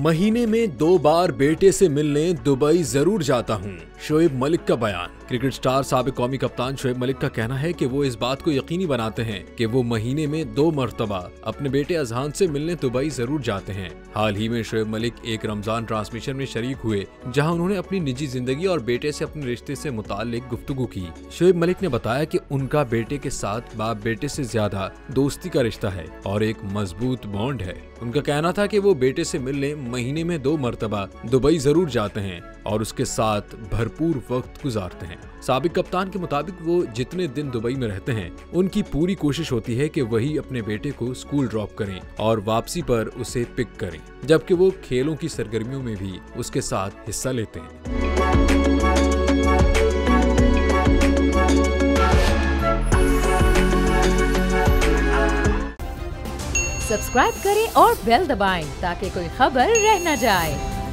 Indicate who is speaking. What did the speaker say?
Speaker 1: महीने में 2 बार बेटे से मिलने दुबई जरूर जाता हूँ। शोएब मलिक का बयान। क्रिकेट स्टार साबिक कौमी कप्तान शोएब मलिक का कहना है कि वो इस बात को यकीनी बनाते हैं कि वो महीने में 2 मरतबा अपने बेटे अजहान से मिलने दुबई जरूर जाते हैं। हाल ही में शोएब मलिक एक रमजान ट्रांसमिशन में शरीक हुए, जहां उन्होंने अपनी निजी जिंदगी और बेटे से अपने रिश्ते से मुताल्लिक गुफ्तगू की। शोएब मलिक ने बताया कि उनका बेटे के साथ बाप बेटे से ज्यादा दोस्ती का रिश्ता है और एक मजबूत बॉन्ड है। उनका कहना था कि वो बेटे से मिलने महीने में 2 मरतबा दुबई जरूर जाते हैं और उसके साथ भरपूर वक्त गुजारते हैं। साबिक कप्तान के मुताबिक वो जितने दिन दुबई में रहते हैं, उनकी पूरी कोशिश होती है कि वही अपने बेटे को स्कूल ड्रॉप करें और वापसी पर उसे पिक करें, जबकि वो खेलों की सरगर्मियों में भी उसके साथ हिस्सा लेते हैं।
Speaker 2: सब्सक्राइब करें और बेल दबाएं ताकि कोई खबर रह न जाए।